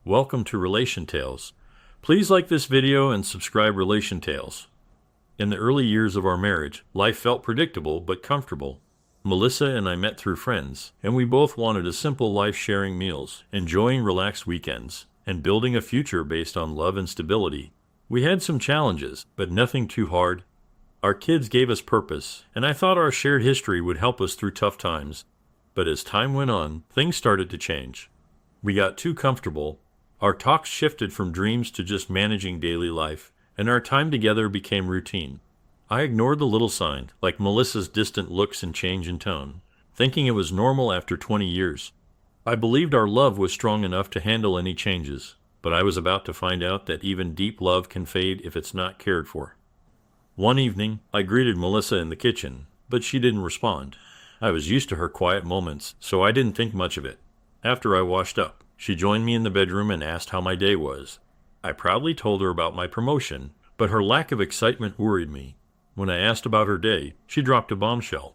Welcome to Relation Tales. Please like this video and subscribe Relation Tales. In the early years of our marriage, life felt predictable but comfortable. Melissa and I met through friends, and we both wanted a simple life, sharing meals, enjoying relaxed weekends, and building a future based on love and stability. We had some challenges, but nothing too hard. Our kids gave us purpose, and I thought our shared history would help us through tough times. But as time went on, things started to change. We got too comfortable. Our talks shifted from dreams to just managing daily life, and our time together became routine. I ignored the little signs, like Melissa's distant looks and change in tone, thinking it was normal after 20 years. I believed our love was strong enough to handle any changes, but I was about to find out that even deep love can fade if it's not cared for. One evening, I greeted Melissa in the kitchen, but she didn't respond. I was used to her quiet moments, so I didn't think much of it. After I washed up, she joined me in the bedroom and asked how my day was. I proudly told her about my promotion, but her lack of excitement worried me. When I asked about her day, she dropped a bombshell.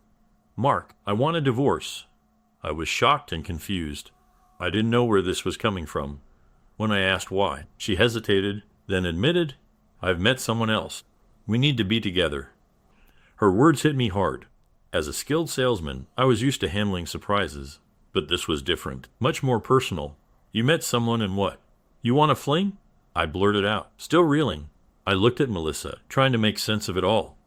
"Mark, I want a divorce." I was shocked and confused. I didn't know where this was coming from. When I asked why, she hesitated, then admitted, "I've met someone else. We need to be together." Her words hit me hard. As a skilled salesman, I was used to handling surprises, but this was different, much more personal. "You met someone and what? You want a fling?" I blurted out, still reeling. I looked at Melissa, trying to make sense of it all.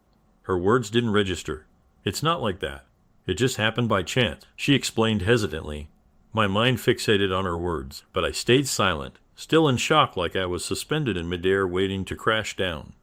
Her words didn't register. "It's not like that. It just happened by chance," she explained hesitantly. My mind fixated on her words, but I stayed silent, still in shock, like I was suspended in midair waiting to crash down.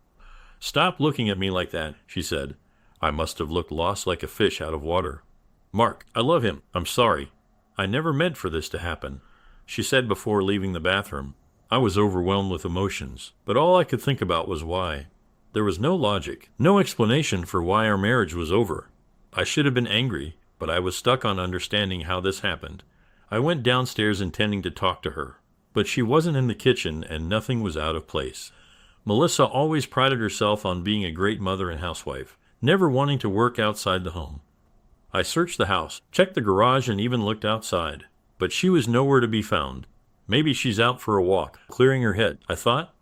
"Stop looking at me like that," she said. I must have looked lost, like a fish out of water. "Mark, I love him. I'm sorry. I never meant for this to happen," she said before leaving the bathroom. I was overwhelmed with emotions, but all I could think about was why. There was no logic, no explanation for why our marriage was over. I should have been angry, but I was stuck on understanding how this happened. I went downstairs intending to talk to her, but she wasn't in the kitchen and nothing was out of place. Melissa always prided herself on being a great mother and housewife, never wanting to work outside the home. I searched the house, checked the garage, and even looked outside, but she was nowhere to be found. Maybe she's out for a walk, clearing her head, I thought.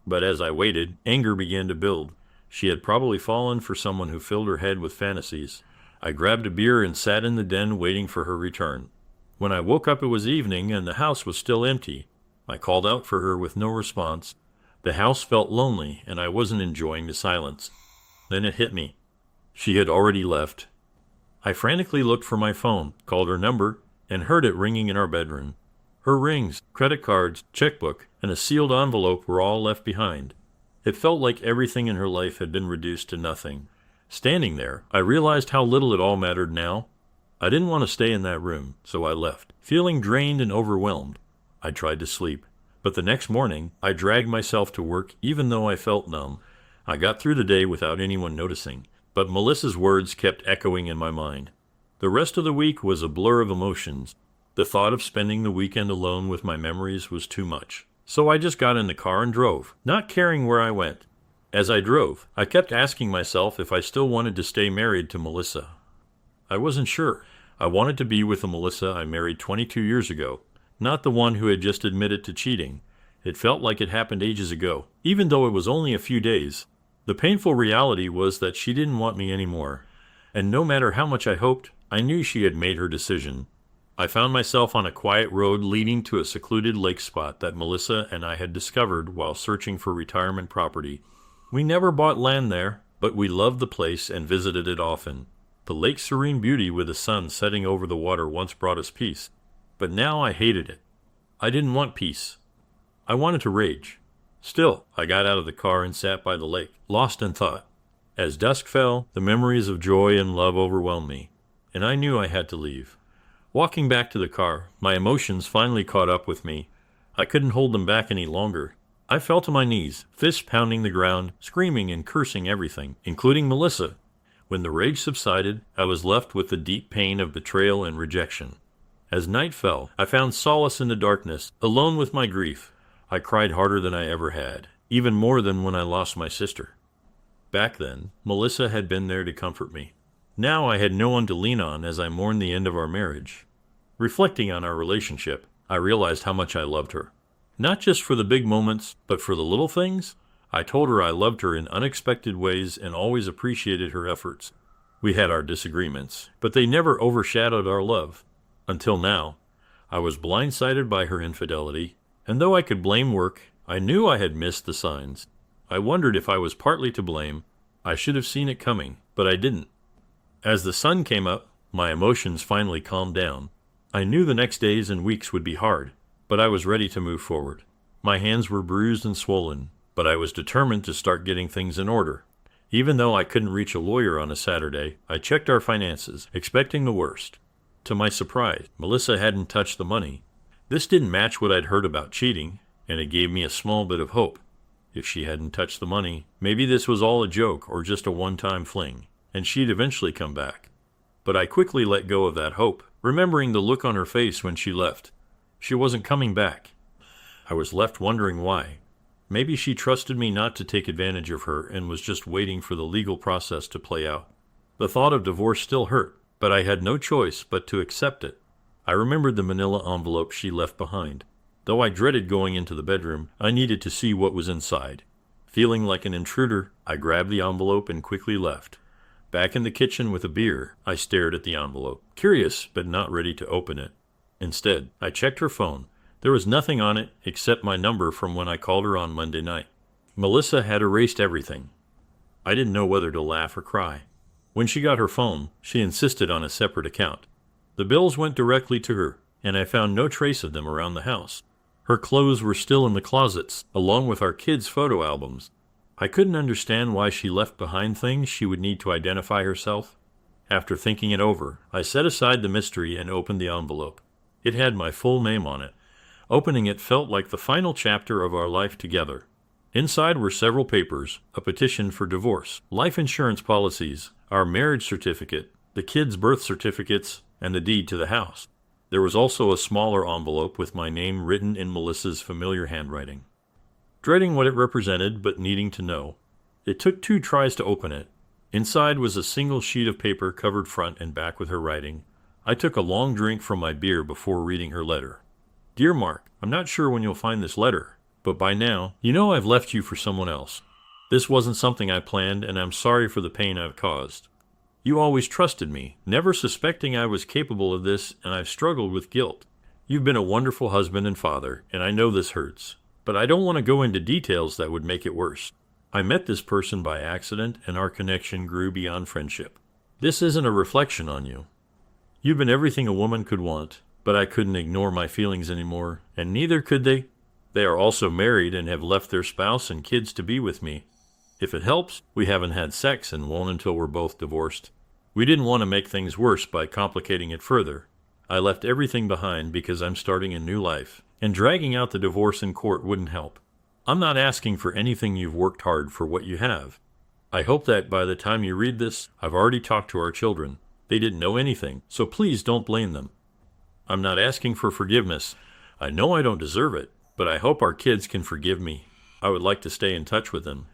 But as I waited, anger began to build. She had probably fallen for someone who filled her head with fantasies. I grabbed a beer and sat in the den waiting for her return. When I woke up, it was evening and the house was still empty. I called out for her with no response. The house felt lonely and I wasn't enjoying the silence. Then it hit me. She had already left. I frantically looked for my phone, called her number, and heard it ringing in our bedroom. Her rings, credit cards, checkbook, and a sealed envelope were all left behind. It felt like everything in her life had been reduced to nothing. Standing there, I realized how little it all mattered now. I didn't want to stay in that room, so I left, feeling drained and overwhelmed. I tried to sleep, but the next morning, I dragged myself to work even though I felt numb. I got through the day without anyone noticing, but Melissa's words kept echoing in my mind. The rest of the week was a blur of emotions. The thought of spending the weekend alone with my memories was too much. So I just got in the car and drove, not caring where I went. As I drove, I kept asking myself if I still wanted to stay married to Melissa. I wasn't sure. I wanted to be with the Melissa I married 22 years ago, not the one who had just admitted to cheating. It felt like it happened ages ago, even though it was only a few days. The painful reality was that she didn't want me anymore. And no matter how much I hoped, I knew she had made her decision. I found myself on a quiet road leading to a secluded lake spot that Melissa and I had discovered while searching for retirement property. We never bought land there, but we loved the place and visited it often. The lake's serene beauty with the sun setting over the water once brought us peace, but now I hated it. I didn't want peace. I wanted to rage. Still, I got out of the car and sat by the lake, lost in thought. As dusk fell, the memories of joy and love overwhelmed me, and I knew I had to leave. Walking back to the car, my emotions finally caught up with me. I couldn't hold them back any longer. I fell to my knees, fists pounding the ground, screaming and cursing everything, including Melissa. When the rage subsided, I was left with the deep pain of betrayal and rejection. As night fell, I found solace in the darkness, alone with my grief. I cried harder than I ever had, even more than when I lost my sister. Back then, Melissa had been there to comfort me. Now I had no one to lean on as I mourned the end of our marriage. Reflecting on our relationship, I realized how much I loved her. Not just for the big moments, but for the little things. I told her I loved her in unexpected ways and always appreciated her efforts. We had our disagreements, but they never overshadowed our love. Until now, I was blindsided by her infidelity, and though I could blame work, I knew I had missed the signs. I wondered if I was partly to blame. I should have seen it coming, but I didn't. As the sun came up, my emotions finally calmed down. I knew the next days and weeks would be hard, but I was ready to move forward. My hands were bruised and swollen, but I was determined to start getting things in order. Even though I couldn't reach a lawyer on a Saturday, I checked our finances, expecting the worst. To my surprise, Melissa hadn't touched the money. This didn't match what I'd heard about cheating, and it gave me a small bit of hope. If she hadn't touched the money, maybe this was all a joke or just a one-time fling, and she'd eventually come back. But I quickly let go of that hope, remembering the look on her face when she left. She wasn't coming back. I was left wondering why. Maybe she trusted me not to take advantage of her and was just waiting for the legal process to play out. The thought of divorce still hurt, but I had no choice but to accept it. I remembered the manila envelope she left behind. Though I dreaded going into the bedroom, I needed to see what was inside. Feeling like an intruder, I grabbed the envelope and quickly left. Back in the kitchen with a beer, I stared at the envelope, curious but not ready to open it. Instead, I checked her phone. There was nothing on it except my number from when I called her on Monday night. Melissa had erased everything. I didn't know whether to laugh or cry. When she got her phone, she insisted on a separate account. The bills went directly to her, and I found no trace of them around the house. Her clothes were still in the closets, along with our kids' photo albums. I couldn't understand why she left behind things she would need to identify herself. After thinking it over, I set aside the mystery and opened the envelope. It had my full name on it. Opening it felt like the final chapter of our life together. Inside were several papers, a petition for divorce, life insurance policies, our marriage certificate, the kids' birth certificates, and the deed to the house. There was also a smaller envelope with my name written in Melissa's familiar handwriting. Dreading what it represented, but needing to know, it took 2 tries to open it. Inside was a single sheet of paper covered front and back with her writing. I took a long drink from my beer before reading her letter. Dear Mark, I'm not sure when you'll find this letter, but by now, you know I've left you for someone else. This wasn't something I planned, and I'm sorry for the pain I've caused. You always trusted me, never suspecting I was capable of this, and I've struggled with guilt. You've been a wonderful husband and father, and I know this hurts, but I don't want to go into details that would make it worse. I met this person by accident, and our connection grew beyond friendship. This isn't a reflection on you. You've been everything a woman could want, but I couldn't ignore my feelings anymore, and neither could they. They are also married and have left their spouse and kids to be with me. If it helps, we haven't had sex and won't until we're both divorced. We didn't want to make things worse by complicating it further. I left everything behind because I'm starting a new life, and dragging out the divorce in court wouldn't help. I'm not asking for anything. You've worked hard for what you have. I hope that by the time you read this, I've already talked to our children. They didn't know anything, so please don't blame them. I'm not asking for forgiveness. I know I don't deserve it, but I hope our kids can forgive me. I would like to stay in touch with them,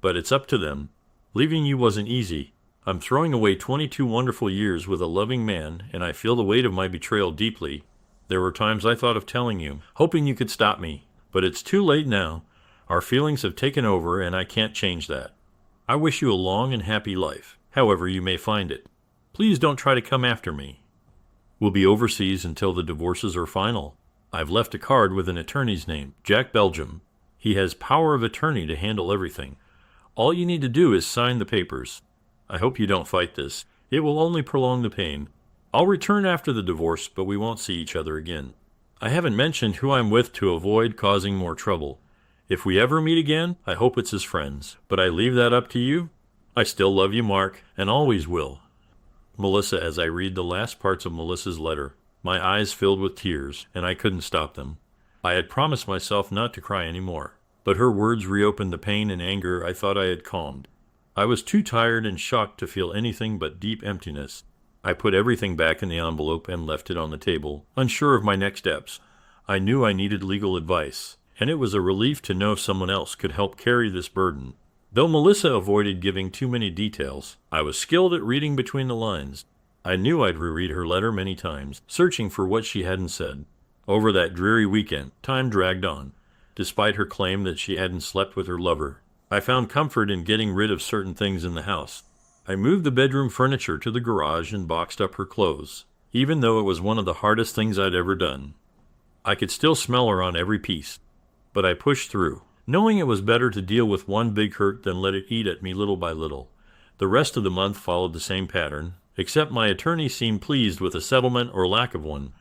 but it's up to them. Leaving you wasn't easy. I'm throwing away 22 wonderful years with a loving man, and I feel the weight of my betrayal deeply. There were times I thought of telling you, hoping you could stop me, but it's too late now. Our feelings have taken over, and I can't change that. I wish you a long and happy life, however you may find it. Please don't try to come after me. We'll be overseas until the divorces are final. I've left a card with an attorney's name, Jack Belgium. He has power of attorney to handle everything. All you need to do is sign the papers. I hope you don't fight this. It will only prolong the pain. I'll return after the divorce, but we won't see each other again. I haven't mentioned who I'm with to avoid causing more trouble. If we ever meet again, I hope it's as friends, but I leave that up to you. I still love you, Mark, and always will. Melissa, as I read the last parts of Melissa's letter, my eyes filled with tears, and I couldn't stop them. I had promised myself not to cry anymore, but her words reopened the pain and anger I thought I had calmed. I was too tired and shocked to feel anything but deep emptiness. I put everything back in the envelope and left it on the table, unsure of my next steps. I knew I needed legal advice, and it was a relief to know someone else could help carry this burden. Though Melissa avoided giving too many details, I was skilled at reading between the lines. I knew I'd reread her letter many times, searching for what she hadn't said. Over that dreary weekend, time dragged on. despite her claim that she hadn't slept with her lover. I found comfort in getting rid of certain things in the house. I moved the bedroom furniture to the garage and boxed up her clothes, even though it was one of the hardest things I'd ever done. I could still smell her on every piece, but I pushed through, knowing it was better to deal with one big hurt than let it eat at me little by little. The rest of the month followed the same pattern, except my attorney seemed pleased with a settlement or lack of one.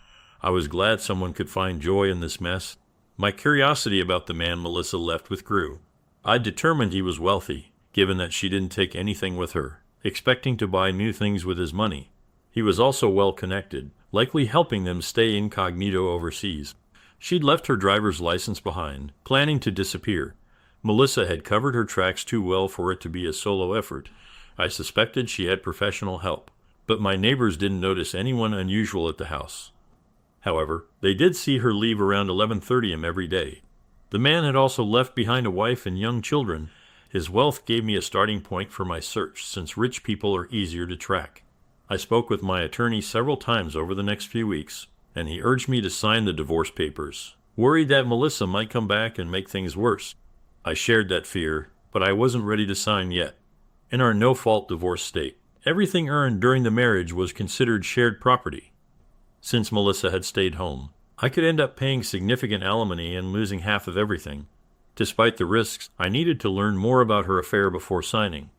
I was glad someone could find joy in this mess. My curiosity about the man Melissa left with grew. I determined he was wealthy, given that she didn't take anything with her, expecting to buy new things with his money. He was also well connected, likely helping them stay incognito overseas. She'd left her driver's license behind, planning to disappear. Melissa had covered her tracks too well for it to be a solo effort. I suspected she had professional help, but my neighbors didn't notice anyone unusual at the house. However, they did see her leave around 11:30 a.m. every day. The man had also left behind a wife and young children. His wealth gave me a starting point for my search, since rich people are easier to track. I spoke with my attorney several times over the next few weeks, and he urged me to sign the divorce papers, worried that Melissa might come back and make things worse. I shared that fear, but I wasn't ready to sign yet. In our no-fault divorce state, everything earned during the marriage was considered shared property. Since Melissa had stayed home, I could end up paying significant alimony and losing half of everything. Despite the risks, I needed to learn more about her affair before signing.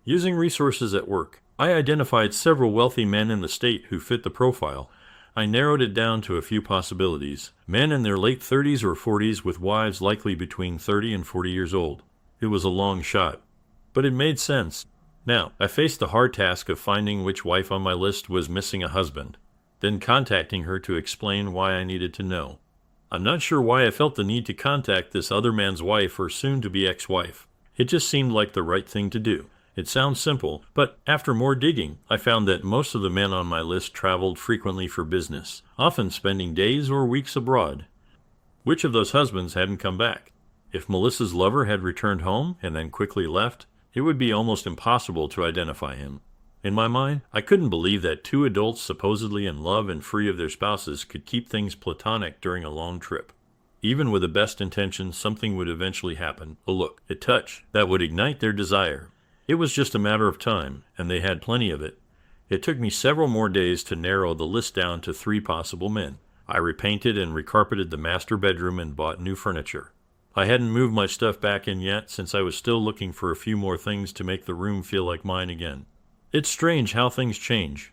Using resources at work, I identified several wealthy men in the state who fit the profile. I narrowed it down to a few possibilities. Men in their late 30s or 40s with wives likely between 30 and 40 years old. It was a long shot, but it made sense. Now, I faced the hard task of finding which wife on my list was missing a husband, then contacting her to explain why I needed to know. I'm not sure why I felt the need to contact this other man's wife or soon-to-be ex-wife. It just seemed like the right thing to do. It sounds simple, but after more digging, I found that most of the men on my list traveled frequently for business, often spending days or weeks abroad. Which of those husbands hadn't come back? If Melissa's lover had returned home and then quickly left, it would be almost impossible to identify him. In my mind, I couldn't believe that two adults supposedly in love and free of their spouses could keep things platonic during a long trip. Even with the best intentions, something would eventually happen, a look, a touch, that would ignite their desire. It was just a matter of time, and they had plenty of it. It took me several more days to narrow the list down to 3 possible men. I repainted and recarpeted the master bedroom and bought new furniture. I hadn't moved my stuff back in yet, since I was still looking for a few more things to make the room feel like mine again. It's strange how things change.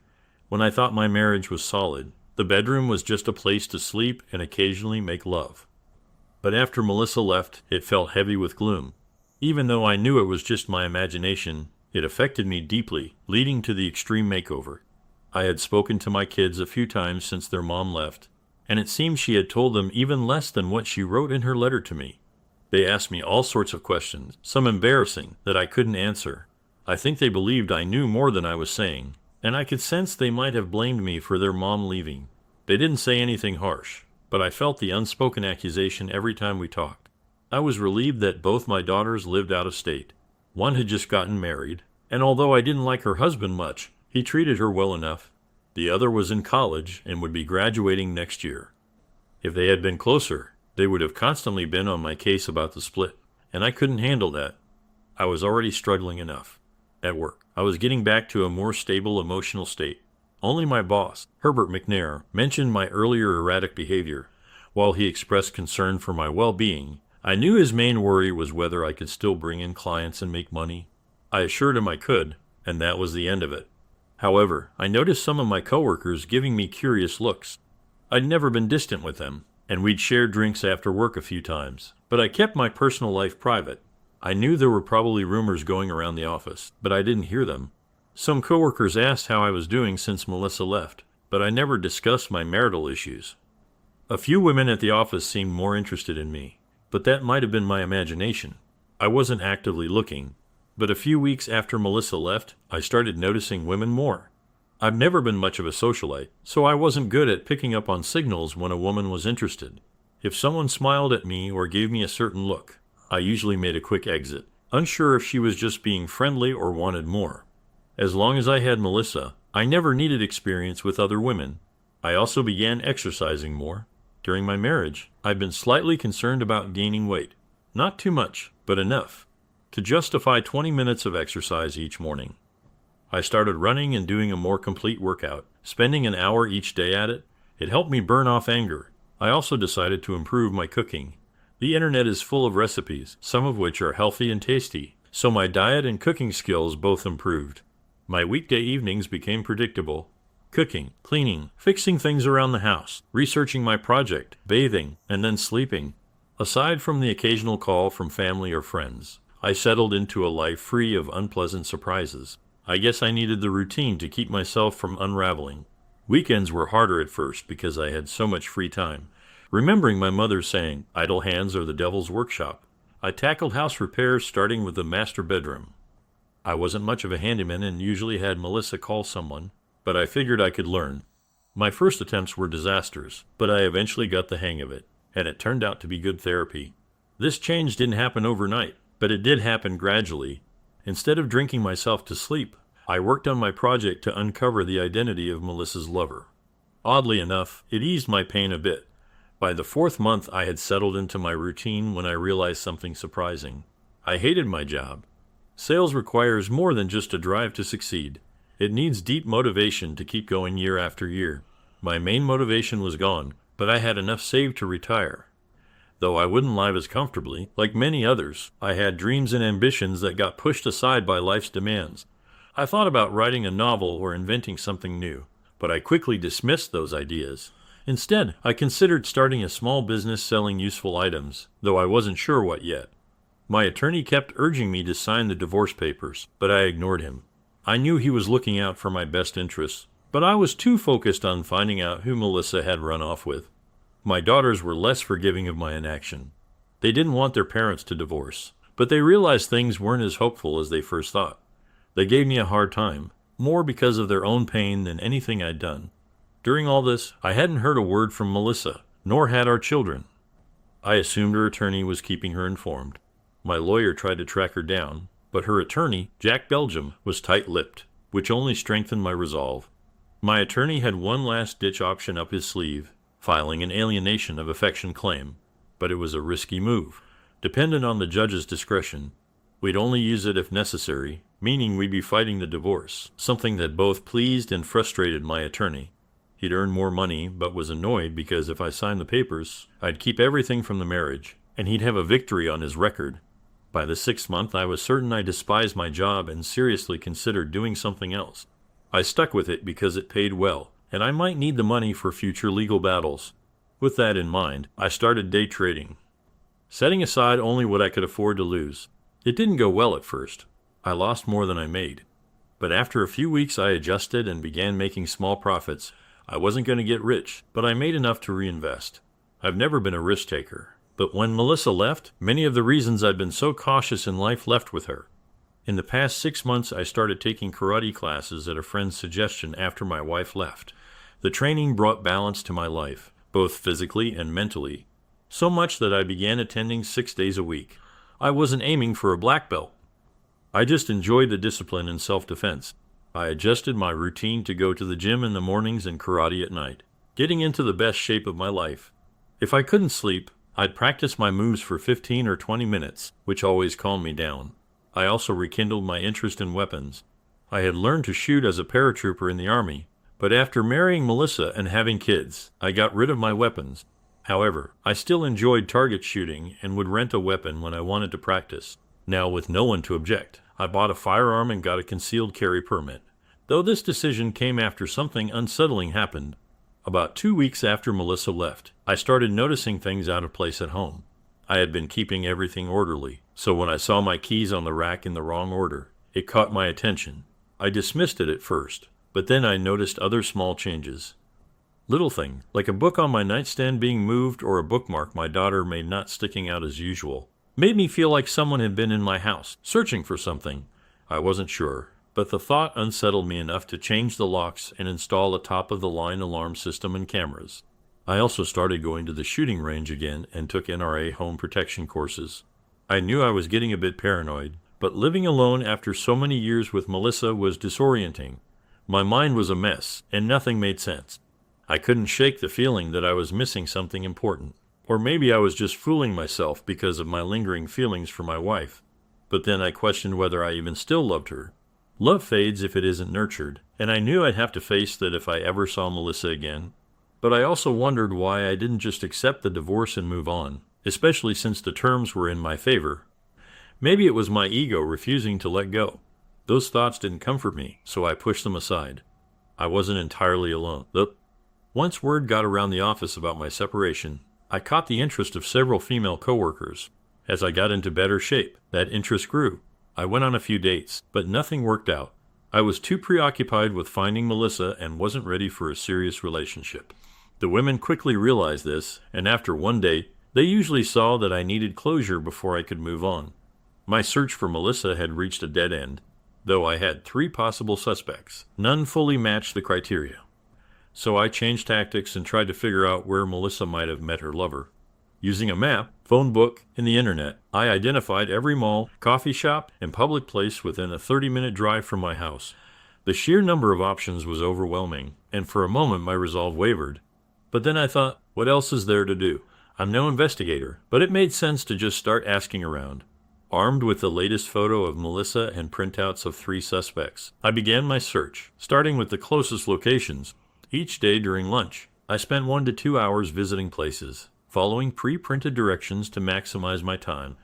When I thought my marriage was solid, the bedroom was just a place to sleep and occasionally make love. But after Melissa left, it felt heavy with gloom. Even though I knew it was just my imagination, it affected me deeply, leading to the extreme makeover. I had spoken to my kids a few times since their mom left, and it seemed she had told them even less than what she wrote in her letter to me. They asked me all sorts of questions, some embarrassing, that I couldn't answer. I think they believed I knew more than I was saying, and I could sense they might have blamed me for their mom leaving. They didn't say anything harsh, but I felt the unspoken accusation every time we talked. I was relieved that both my daughters lived out of state. One had just gotten married, and although I didn't like her husband much, he treated her well enough. The other was in college and would be graduating next year. If they had been closer, they would have constantly been on my case about the split, and I couldn't handle that. I was already struggling enough. At work, I was getting back to a more stable emotional state. Only my boss, Herbert McNair, mentioned my earlier erratic behavior. While he expressed concern for my well-being, I knew his main worry was whether I could still bring in clients and make money. I assured him I could, and that was the end of it. However, I noticed some of my coworkers giving me curious looks. I'd never been distant with them, and we'd shared drinks after work a few times, but I kept my personal life private. I knew there were probably rumors going around the office, but I didn't hear them. Some coworkers asked how I was doing since Melissa left, but I never discussed my marital issues. A few women at the office seemed more interested in me, but that might have been my imagination. I wasn't actively looking, but a few weeks after Melissa left, I started noticing women more. I've never been much of a socialite, so I wasn't good at picking up on signals when a woman was interested. If someone smiled at me or gave me a certain look, I usually made a quick exit, unsure if she was just being friendly or wanted more. As long as I had Melissa, I never needed experience with other women. I also began exercising more. During my marriage, I've been slightly concerned about gaining weight. Not too much, but enough to justify 20 minutes of exercise each morning. I started running and doing a more complete workout, spending an hour each day at it. It helped me burn off anger. I also decided to improve my cooking. The internet is full of recipes, some of which are healthy and tasty, so my diet and cooking skills both improved. My weekday evenings became predictable. Cooking, cleaning, fixing things around the house, researching my project, bathing, and then sleeping. Aside from the occasional call from family or friends, I settled into a life free of unpleasant surprises. I guess I needed the routine to keep myself from unraveling. Weekends were harder at first because I had so much free time. Remembering my mother saying, "Idle hands are the devil's workshop," I tackled house repairs starting with the master bedroom. I wasn't much of a handyman and usually had Melissa call someone, but I figured I could learn. My first attempts were disasters, but I eventually got the hang of it, and it turned out to be good therapy. This change didn't happen overnight, but it did happen gradually. Instead of drinking myself to sleep, I worked on my project to uncover the identity of Melissa's lover. Oddly enough, it eased my pain a bit. By the 4th month, I had settled into my routine when I realized something surprising. I hated my job. Sales requires more than just a drive to succeed. It needs deep motivation to keep going year after year. My main motivation was gone, but I had enough saved to retire. Though I wouldn't live as comfortably, like many others, I had dreams and ambitions that got pushed aside by life's demands. I thought about writing a novel or inventing something new, but I quickly dismissed those ideas. Instead, I considered starting a small business selling useful items, though I wasn't sure what yet. My attorney kept urging me to sign the divorce papers, but I ignored him. I knew he was looking out for my best interests, but I was too focused on finding out who Melissa had run off with. My daughters were less forgiving of my inaction. They didn't want their parents to divorce, but they realized things weren't as hopeful as they first thought. They gave me a hard time, more because of their own pain than anything I'd done. During all this, I hadn't heard a word from Melissa, nor had our children. I assumed her attorney was keeping her informed. My lawyer tried to track her down, but her attorney, Jack Belgium, was tight-lipped, which only strengthened my resolve. My attorney had one last-ditch option up his sleeve, filing an alienation of affection claim, but it was a risky move, dependent on the judge's discretion. We'd only use it if necessary, meaning we'd be fighting the divorce, something that both pleased and frustrated my attorney. He'd earn more money, but was annoyed because if I signed the papers, I'd keep everything from the marriage, and he'd have a victory on his record. By the 6th month, I was certain I despised my job and seriously considered doing something else. I stuck with it because it paid well, and I might need the money for future legal battles. With that in mind, I started day trading, setting aside only what I could afford to lose. It didn't go well at first. I lost more than I made. But after a few weeks, I adjusted and began making small profits. I wasn't going to get rich, but I made enough to reinvest. I've never been a risk taker, but when Melissa left, many of the reasons I'd been so cautious in life left with her. In the past 6 months, I started taking karate classes at a friend's suggestion after my wife left. The training brought balance to my life, both physically and mentally, so much that I began attending 6 days a week. I wasn't aiming for a black belt. I just enjoyed the discipline and self-defense. I adjusted my routine to go to the gym in the mornings and karate at night, getting into the best shape of my life. If I couldn't sleep, I'd practice my moves for 15 or 20 minutes, which always calmed me down. I also rekindled my interest in weapons. I had learned to shoot as a paratrooper in the Army, but after marrying Melissa and having kids, I got rid of my weapons. However, I still enjoyed target shooting and would rent a weapon when I wanted to practice. Now, with no one to object, I bought a firearm and got a concealed carry permit. Though this decision came after something unsettling happened. About 2 weeks after Melissa left, I started noticing things out of place at home. I had been keeping everything orderly, so when I saw my keys on the rack in the wrong order, it caught my attention. I dismissed it at first, but then I noticed other small changes. Little thing, like a book on my nightstand being moved or a bookmark my daughter made not sticking out as usual, made me feel like someone had been in my house, searching for something. I wasn't sure, but the thought unsettled me enough to change the locks and install a top-of-the-line alarm system and cameras. I also started going to the shooting range again and took NRA home protection courses. I knew I was getting a bit paranoid, but living alone after so many years with Melissa was disorienting. My mind was a mess, and nothing made sense. I couldn't shake the feeling that I was missing something important. Or maybe I was just fooling myself because of my lingering feelings for my wife. But then I questioned whether I even still loved her. Love fades if it isn't nurtured, and I knew I'd have to face that if I ever saw Melissa again. But I also wondered why I didn't just accept the divorce and move on, especially since the terms were in my favor. Maybe it was my ego refusing to let go. Those thoughts didn't comfort me, so I pushed them aside. I wasn't entirely alone. Once word got around the office about my separation, I caught the interest of several female coworkers. As I got into better shape, that interest grew. I went on a few dates, but nothing worked out. I was too preoccupied with finding Melissa and wasn't ready for a serious relationship. The women quickly realized this, and after one date, they usually saw that I needed closure before I could move on. My search for Melissa had reached a dead end. Though I had 3 possible suspects, none fully matched the criteria. So I changed tactics and tried to figure out where Melissa might have met her lover. Using a map, phone book, and the internet, I identified every mall, coffee shop, and public place within a 30-minute drive from my house. The sheer number of options was overwhelming, and for a moment my resolve wavered. But then I thought, what else is there to do? I'm no investigator, but it made sense to just start asking around. Armed with the latest photo of Melissa and printouts of 3 suspects, I began my search, starting with the closest locations. Each day during lunch, I spent 1 to 2 hours visiting places, following pre-printed directions to maximize my time.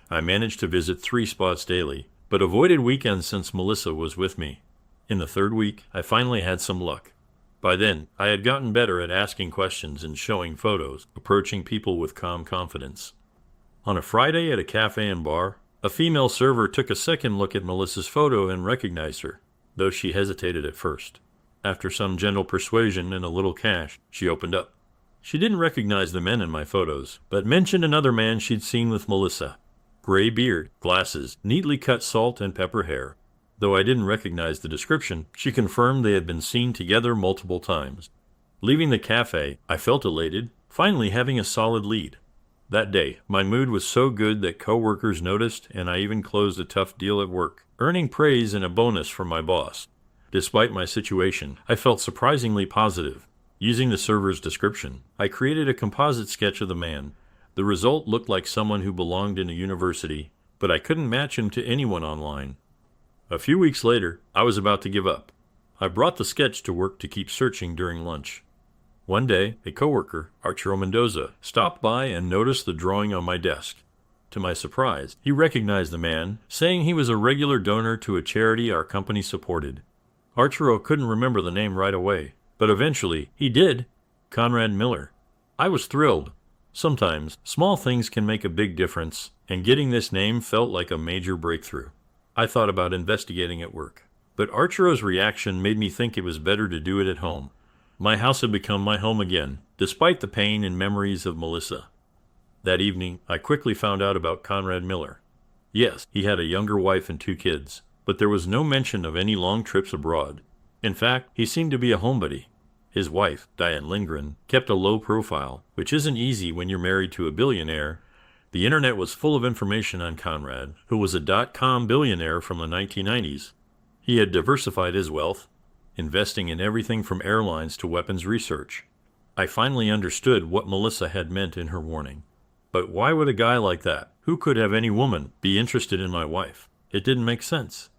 I managed to visit 3 spots daily, but avoided weekends since Melissa was with me. In the 3rd week, I finally had some luck. By then, I had gotten better at asking questions and showing photos, approaching people with calm confidence. On a Friday at a cafe and bar, a female server took a second look at Melissa's photo and recognized her, though she hesitated at first. After some gentle persuasion and a little cash, she opened up. She didn't recognize the men in my photos, but mentioned another man she'd seen with Melissa. Gray beard, glasses, neatly cut salt and pepper hair. Though I didn't recognize the description, she confirmed they had been seen together multiple times. Leaving the cafe, I felt elated, finally having a solid lead. That day, my mood was so good that coworkers noticed, and I even closed a tough deal at work, earning praise and a bonus from my boss. Despite my situation, I felt surprisingly positive. Using the server's description, I created a composite sketch of the man. The result looked like someone who belonged in a university, but I couldn't match him to anyone online. A few weeks later, I was about to give up. I brought the sketch to work to keep searching during lunch. One day, a coworker, Arturo Mendoza, stopped by and noticed the drawing on my desk. To my surprise, he recognized the man, saying he was a regular donor to a charity our company supported. Arturo couldn't remember the name right away, but eventually he did. Conrad Miller. I was thrilled. Sometimes, small things can make a big difference, and getting this name felt like a major breakthrough. I thought about investigating at work, but Arturo's reaction made me think it was better to do it at home. My house had become my home again, despite the pain and memories of Melissa. That evening, I quickly found out about Conrad Miller. Yes, he had a younger wife and 2 kids, but there was no mention of any long trips abroad. In fact, he seemed to be a homebody. His wife, Diane Lindgren, kept a low profile, which isn't easy when you're married to a billionaire. The internet was full of information on Conrad, who was a dot-com billionaire from the 1990s. He had diversified his wealth, investing in everything from airlines to weapons research. I finally understood what Melissa had meant in her warning. But why would a guy like that, who could have any woman, be interested in my wife? It didn't make sense.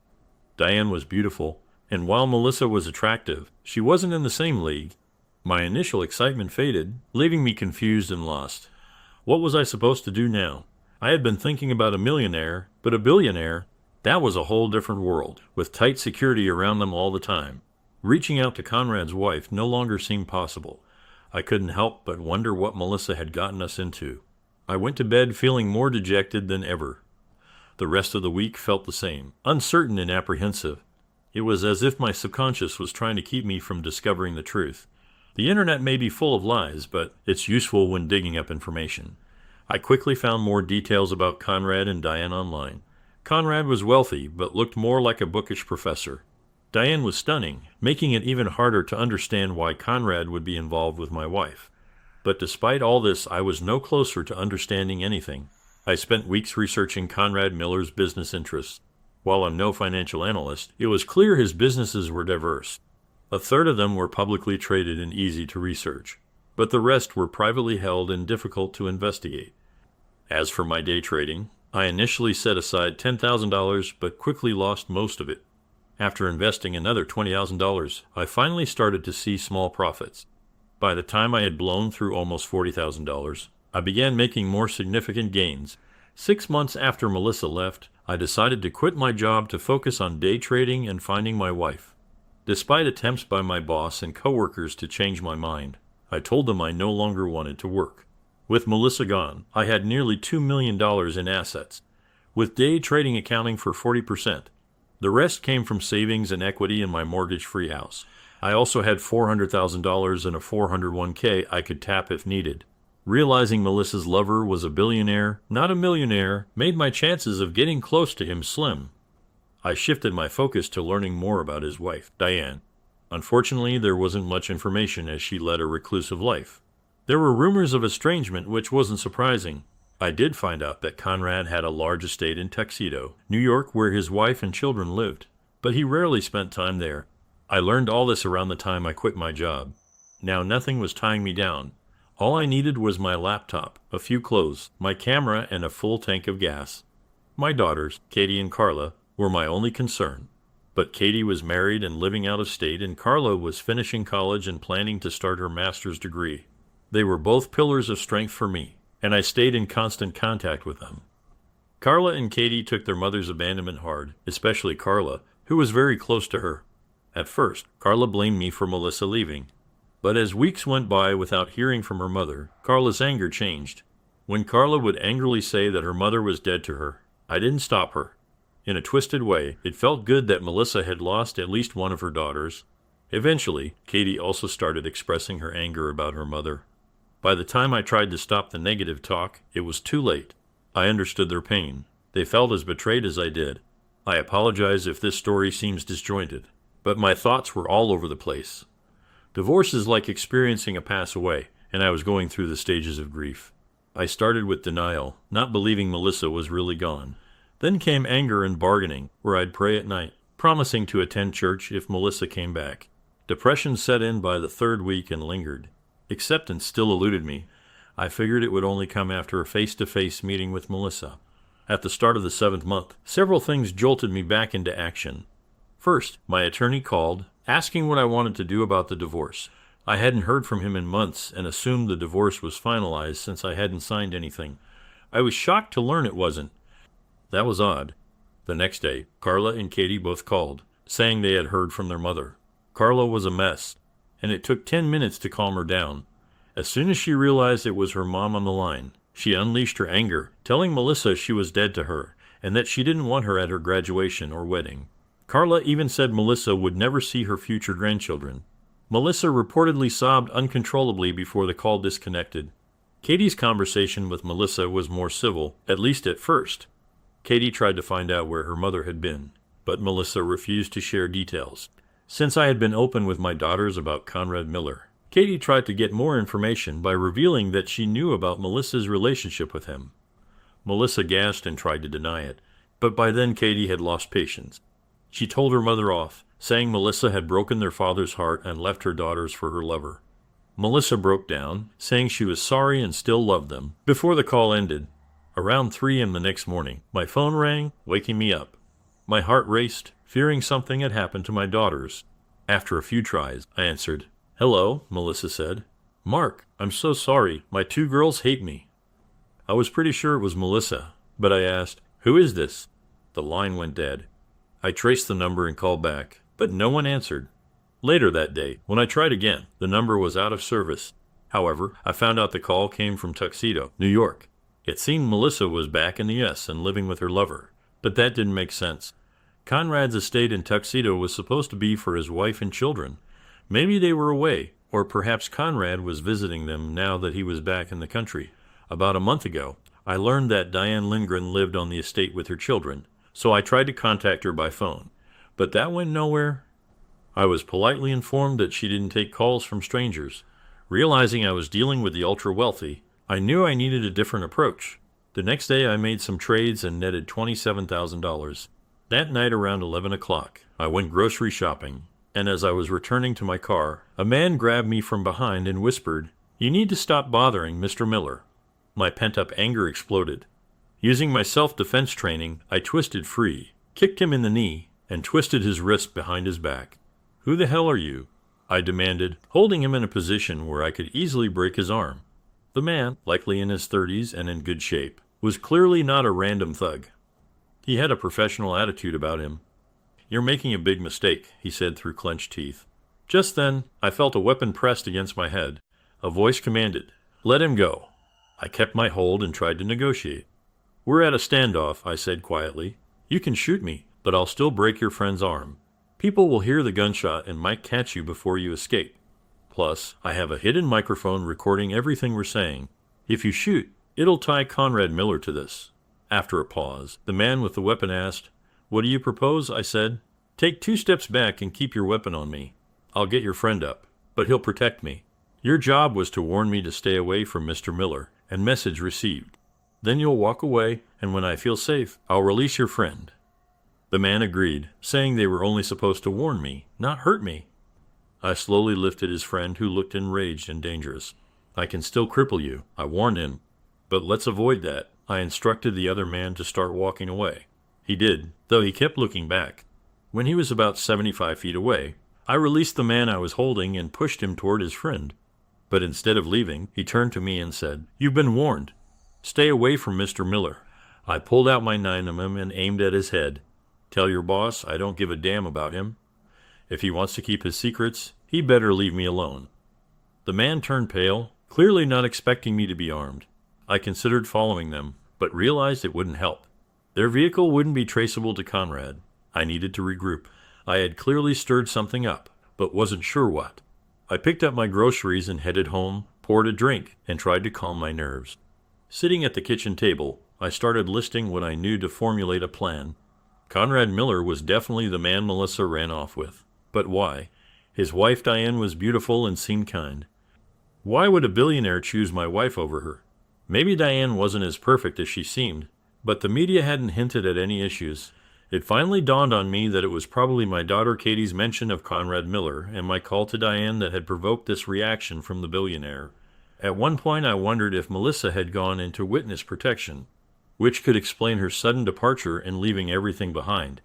Diane was beautiful, and while Melissa was attractive, she wasn't in the same league. My initial excitement faded, leaving me confused and lost. What was I supposed to do now? I had been thinking about a millionaire, but a billionaire, that was a whole different world, with tight security around them all the time. Reaching out to Conrad's wife no longer seemed possible. I couldn't help but wonder what Melissa had gotten us into. I went to bed feeling more dejected than ever. The rest of the week felt the same, uncertain and apprehensive. It was as if my subconscious was trying to keep me from discovering the truth. The internet may be full of lies, but it's useful when digging up information. I quickly found more details about Conrad and Diane online. Conrad was wealthy, but looked more like a bookish professor. Diane was stunning, making it even harder to understand why Conrad would be involved with my wife. But despite all this, I was no closer to understanding anything. I spent weeks researching Conrad Miller's business interests. While I'm no financial analyst, it was clear his businesses were diverse. A third of them were publicly traded and easy to research, but the rest were privately held and difficult to investigate. As for my day trading, I initially set aside $10,000 but quickly lost most of it. After investing another $20,000, I finally started to see small profits. By the time I had blown through almost $40,000, I began making more significant gains. 6 months after Melissa left, I decided to quit my job to focus on day trading and finding my wife. Despite attempts by my boss and coworkers to change my mind, I told them I no longer wanted to work. With Melissa gone, I had nearly $2 million in assets, with day trading accounting for 40%. The rest came from savings and equity in my mortgage-free house. I also had $400,000 in a 401k I could tap if needed. Realizing Melissa's lover was a billionaire, not a millionaire, made my chances of getting close to him slim. I shifted my focus to learning more about his wife, Diane. Unfortunately, there wasn't much information as she led a reclusive life. There were rumors of estrangement, which wasn't surprising. I did find out that Conrad had a large estate in Tuxedo, New York, where his wife and children lived, but he rarely spent time there. I learned all this around the time I quit my job. Now nothing was tying me down. All I needed was my laptop, a few clothes, my camera, and a full tank of gas. My daughters, Katie and Carla, were my only concern. But Katie was married and living out of state, and Carla was finishing college and planning to start her master's degree. They were both pillars of strength for me, and I stayed in constant contact with them. Carla and Katie took their mother's abandonment hard, especially Carla, who was very close to her. At first, Carla blamed me for Melissa leaving. But as weeks went by without hearing from her mother, Carla's anger changed. When Carla would angrily say that her mother was dead to her, I didn't stop her. In a twisted way, it felt good that Melissa had lost at least one of her daughters. Eventually, Katie also started expressing her anger about her mother. By the time I tried to stop the negative talk, it was too late. I understood their pain. They felt as betrayed as I did. I apologize if this story seems disjointed, but my thoughts were all over the place. Divorce is like experiencing a pass away, and I was going through the stages of grief. I started with denial, not believing Melissa was really gone. Then came anger and bargaining, where I'd pray at night, promising to attend church if Melissa came back. Depression set in by the third week and lingered. Acceptance still eluded me. I figured it would only come after a face-to-face meeting with Melissa. At the start of the 7th month, several things jolted me back into action. First, my attorney called, asking what I wanted to do about the divorce. I hadn't heard from him in months and assumed the divorce was finalized since I hadn't signed anything. I was shocked to learn it wasn't. That was odd. The next day, Carla and Katie both called, saying they had heard from their mother. Carla was a mess, and it took 10 minutes to calm her down. As soon as she realized it was her mom on the line, she unleashed her anger, telling Melissa she was dead to her, and that she didn't want her at her graduation or wedding. Carla even said Melissa would never see her future grandchildren. Melissa reportedly sobbed uncontrollably before the call disconnected. Katie's conversation with Melissa was more civil, at least at first. Katie tried to find out where her mother had been, but Melissa refused to share details. Since I had been open with my daughters about Conrad Miller, Katie tried to get more information by revealing that she knew about Melissa's relationship with him. Melissa gasped and tried to deny it, but by then Katie had lost patience. She told her mother off, saying Melissa had broken their father's heart and left her daughters for her lover. Melissa broke down, saying she was sorry and still loved them. Before the call ended, around 3 a.m. the next morning, my phone rang, waking me up. My heart raced, fearing something had happened to my daughters. After a few tries, I answered. "Hello," Melissa said. "Mark, I'm so sorry. My 2 girls hate me." I was pretty sure it was Melissa, but I asked, "Who is this?" The line went dead. I traced the number and called back, but no one answered. Later that day, when I tried again, the number was out of service. However, I found out the call came from Tuxedo, New York. It seemed Melissa was back in the U.S. and living with her lover, but that didn't make sense. Conrad's estate in Tuxedo was supposed to be for his wife and children. Maybe they were away, or perhaps Conrad was visiting them now that he was back in the country. About a month ago, I learned that Diane Lindgren lived on the estate with her children, so I tried to contact her by phone. But that went nowhere. I was politely informed that she didn't take calls from strangers. Realizing I was dealing with the ultra-wealthy, I knew I needed a different approach. The next day I made some trades and netted $27,000. That night around 11 o'clock, I went grocery shopping. and as I was returning to my car, a man grabbed me from behind and whispered, "You need to stop bothering Mr. Miller." My pent-up anger exploded. Using my self-defense training, I twisted free, kicked him in the knee, and twisted his wrist behind his back. "Who the hell are you?" I demanded, holding him in a position where I could easily break his arm. The man, likely in his 30s and in good shape, was clearly not a random thug. He had a professional attitude about him. "You're making a big mistake," he said through clenched teeth. Just then, I felt a weapon pressed against my head. A voice commanded, "Let him go." I kept my hold and tried to negotiate. "We're at a standoff," I said quietly. "You can shoot me, but I'll still break your friend's arm. People will hear the gunshot and might catch you before you escape. Plus, I have a hidden microphone recording everything we're saying. If you shoot, it'll tie Conrad Miller to this." After a pause, the man with the weapon asked, "What do you propose?" I said. "Take 2 steps back and keep your weapon on me. I'll get your friend up, but he'll protect me. Your job was to warn me to stay away from Mr. Miller, and message received. Then you'll walk away, and when I feel safe, I'll release your friend." The man agreed, saying they were only supposed to warn me, not hurt me. I slowly lifted his friend, who looked enraged and dangerous. "I can still cripple you," I warned him. "But let's avoid that." I instructed the other man to start walking away. He did, though he kept looking back. When he was about 75 feet away, I released the man I was holding and pushed him toward his friend. But instead of leaving, he turned to me and said, "You've been warned. Stay away from Mr. Miller." I pulled out my 9mm and aimed at his head. "Tell your boss I don't give a damn about him. If he wants to keep his secrets, he better leave me alone." The man turned pale, clearly not expecting me to be armed. I considered following them, but realized it wouldn't help. Their vehicle wouldn't be traceable to Conrad. I needed to regroup. I had clearly stirred something up, but wasn't sure what. I picked up my groceries and headed home, poured a drink, and tried to calm my nerves. Sitting at the kitchen table, I started listing what I knew to formulate a plan. Conrad Miller was definitely the man Melissa ran off with. But why? His wife Diane was beautiful and seemed kind. Why would a billionaire choose my wife over her? Maybe Diane wasn't as perfect as she seemed, but the media hadn't hinted at any issues. It finally dawned on me that it was probably my daughter Katie's mention of Conrad Miller and my call to Diane that had provoked this reaction from the billionaire. At one point I wondered if Melissa had gone into witness protection, which could explain her sudden departure and leaving everything behind.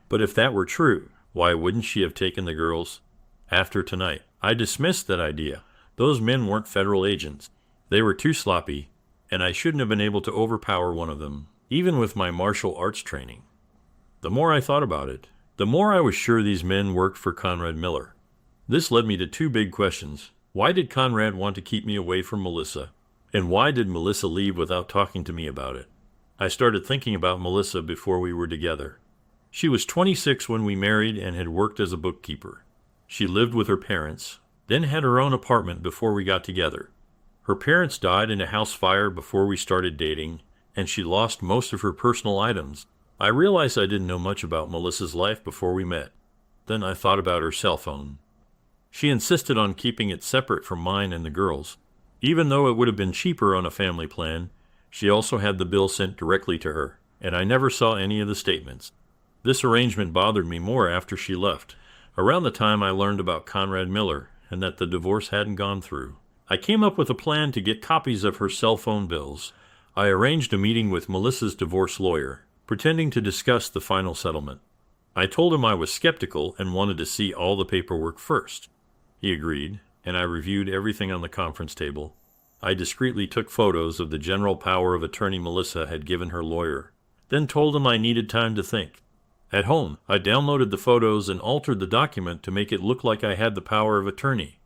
But if that were true, why wouldn't she have taken the girls? After tonight, I dismissed that idea. Those men weren't federal agents. They were too sloppy, and I shouldn't have been able to overpower one of them, even with my martial arts training. The more I thought about it, the more I was sure these men worked for Conrad Miller. This led me to 2 big questions. Why did Conrad want to keep me away from Melissa? And why did Melissa leave without talking to me about it? I started thinking about Melissa before we were together. She was 26 when we married and had worked as a bookkeeper. She lived with her parents, then had her own apartment before we got together. Her parents died in a house fire before we started dating, and she lost most of her personal items. I realized I didn't know much about Melissa's life before we met. Then I thought about her cell phone. She insisted on keeping it separate from mine and the girls. Even though it would have been cheaper on a family plan, she also had the bill sent directly to her, and I never saw any of the statements. This arrangement bothered me more after she left, around the time I learned about Conrad Miller and that the divorce hadn't gone through. I came up with a plan to get copies of her cell phone bills. I arranged a meeting with Melissa's divorce lawyer, pretending to discuss the final settlement. I told him I was skeptical and wanted to see all the paperwork first. He agreed, and I reviewed everything on the conference table. I discreetly took photos of the general power of attorney Melissa had given her lawyer, then told him I needed time to think. At home, I downloaded the photos and altered the document to make it look like I had the power of attorney.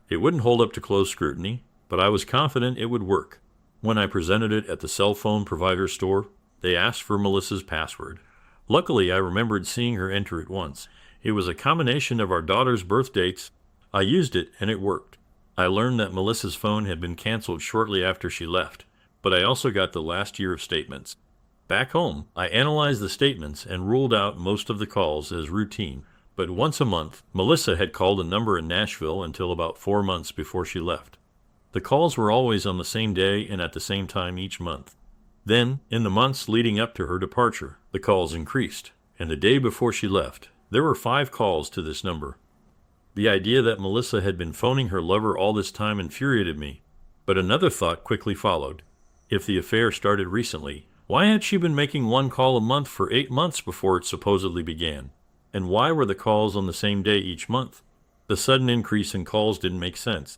It wouldn't hold up to close scrutiny, but I was confident it would work. When I presented it at the cell phone provider store, they asked for Melissa's password. Luckily, I remembered seeing her enter it once. It was a combination of our daughter's birth dates. I used it, and it worked. I learned that Melissa's phone had been canceled shortly after she left, but I also got the last year of statements. Back home, I analyzed the statements and ruled out most of the calls as routine. But once a month, Melissa had called a number in Nashville until about 4 months before she left. The calls were always on the same day and at the same time each month. Then, in the months leading up to her departure, the calls increased, and the day before she left, there were 5 calls to this number. The idea that Melissa had been phoning her lover all this time infuriated me. But another thought quickly followed. If the affair started recently, why had she been making one call a month for 8 months before it supposedly began? And why were the calls on the same day each month? The sudden increase in calls didn't make sense.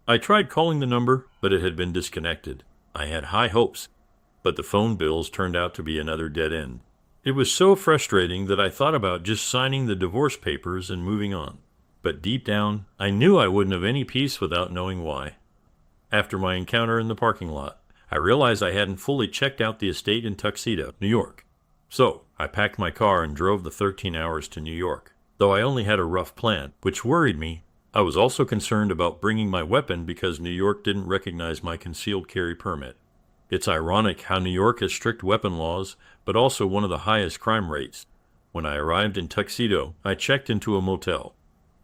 I tried calling the number, but it had been disconnected. I had high hopes, but the phone bills turned out to be another dead end. It was so frustrating that I thought about just signing the divorce papers and moving on. But deep down, I knew I wouldn't have any peace without knowing why. After my encounter in the parking lot, I realized I hadn't fully checked out the estate in Tuxedo, New York. So, I packed my car and drove the 13 hours to New York. Though I only had a rough plan, which worried me, I was also concerned about bringing my weapon because New York didn't recognize my concealed carry permit. It's ironic how New York has strict weapon laws, but also one of the highest crime rates. When I arrived in Tuxedo, I checked into a motel.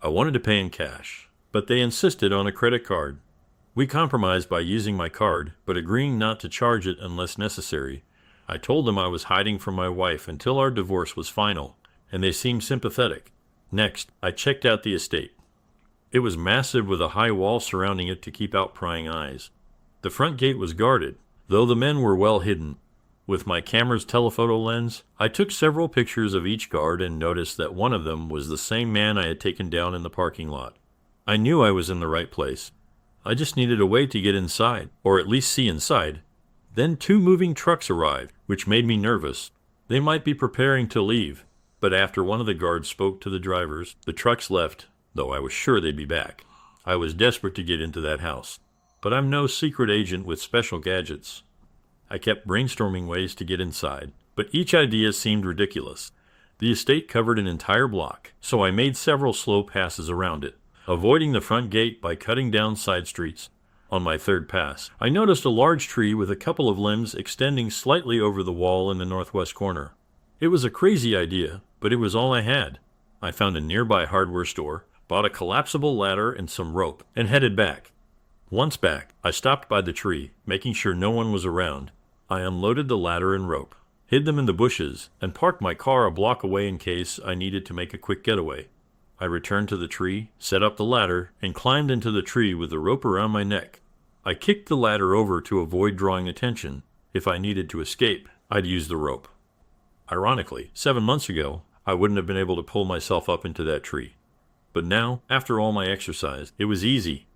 I wanted to pay in cash, but they insisted on a credit card. We compromised by using my card, but agreeing not to charge it unless necessary. I told them I was hiding from my wife until our divorce was final, and they seemed sympathetic. Next, I checked out the estate. It was massive with a high wall surrounding it to keep out prying eyes. The front gate was guarded, though the men were well hidden. With my camera's telephoto lens, I took several pictures of each guard and noticed that one of them was the same man I had taken down in the parking lot. I knew I was in the right place. I just needed a way to get inside, or at least see inside. Then 2 moving trucks arrived, which made me nervous. They might be preparing to leave, but after one of the guards spoke to the drivers, the trucks left, though I was sure they'd be back. I was desperate to get into that house, but I'm no secret agent with special gadgets. I kept brainstorming ways to get inside, but each idea seemed ridiculous. The estate covered an entire block, so I made several slow passes around it, avoiding the front gate by cutting down side streets. On my third pass, I noticed a large tree with a couple of limbs extending slightly over the wall in the northwest corner. It was a crazy idea, but it was all I had. I found a nearby hardware store, bought a collapsible ladder and some rope, and headed back. Once back, I stopped by the tree, making sure no one was around. I unloaded the ladder and rope, hid them in the bushes, and parked my car a block away in case I needed to make a quick getaway. I returned to the tree, set up the ladder, and climbed into the tree with the rope around my neck. I kicked the ladder over to avoid drawing attention. If I needed to escape, I'd use the rope. Ironically, 7 months ago, I wouldn't have been able to pull myself up into that tree. But now, after all my exercise, it was easy.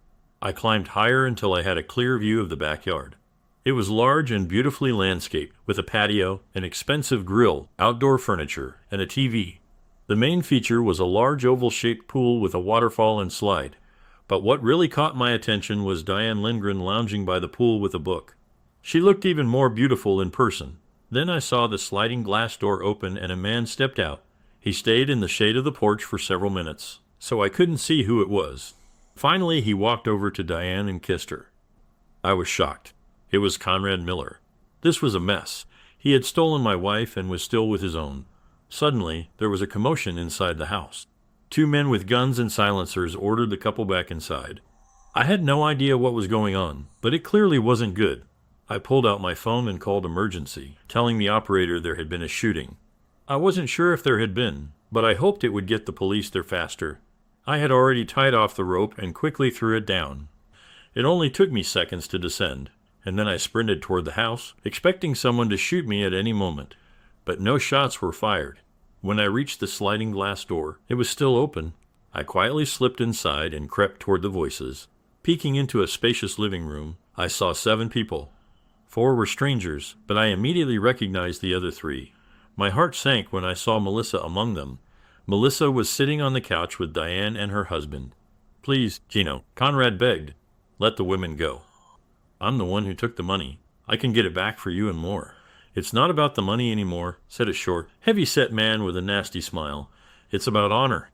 I climbed higher until I had a clear view of the backyard. It was large and beautifully landscaped, with a patio, an expensive grill, outdoor furniture, and a TV. The main feature was a large oval-shaped pool with a waterfall and slide. But what really caught my attention was Diane Lindgren lounging by the pool with a book. She looked even more beautiful in person. Then I saw the sliding glass door open and a man stepped out. He stayed in the shade of the porch for several minutes, so I couldn't see who it was. Finally, he walked over to Diane and kissed her. I was shocked. It was Conrad Miller. This was a mess. He had stolen my wife and was still with his own. Suddenly, there was a commotion inside the house. 2 men with guns and silencers ordered the couple back inside. I had no idea what was going on, but it clearly wasn't good. I pulled out my phone and called emergency, telling the operator there had been a shooting. I wasn't sure if there had been, but I hoped it would get the police there faster. I had already tied off the rope and quickly threw it down. It only took me seconds to descend, and then I sprinted toward the house, expecting someone to shoot me at any moment. But no shots were fired. When I reached the sliding glass door, it was still open. I quietly slipped inside and crept toward the voices. Peeking into a spacious living room, I saw 7 people. 4 were strangers, but I immediately recognized the other 3. My heart sank when I saw Melissa among them. Melissa was sitting on the couch with Diane and her husband. "Please, Gino," Conrad begged, "let the women go. I'm the one who took the money. I can get it back for you and more." "It's not about the money anymore," said a short, heavy-set man with a nasty smile. "It's about honor.